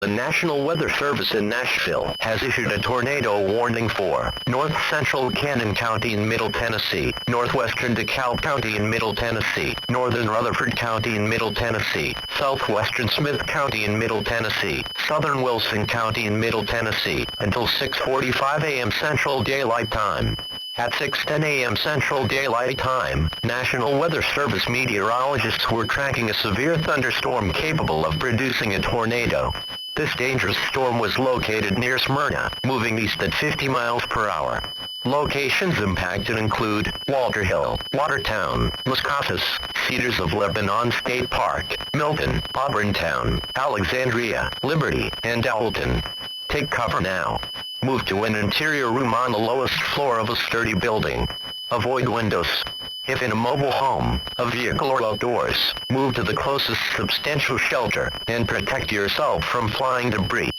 The National Weather Service in Nashville has issued a tornado warning for north central Cannon County in Middle Tennessee, northwestern DeKalb County in Middle Tennessee, northern Rutherford County in Middle Tennessee, southwestern Smith County in Middle Tennessee, southern Wilson County in Middle Tennessee, until 6:45 a.m. Central Daylight Time. At 6:10 a.m. Central Daylight Time, National Weather Service meteorologists were tracking a severe thunderstorm capable of producing a tornado. This dangerous storm was located near Smyrna, moving east at 50 miles per hour. Locations impacted include Walter Hill, Watertown, Muscattus, Cedars of Lebanon State Park, Milton, Auburntown, Alexandria, Liberty, and Alton. Take cover now. Move to an interior room on the lowest floor of a sturdy building. Avoid windows. If in a mobile home, a vehicle or outdoors, move to the closest substantial shelter and protect yourself from flying debris.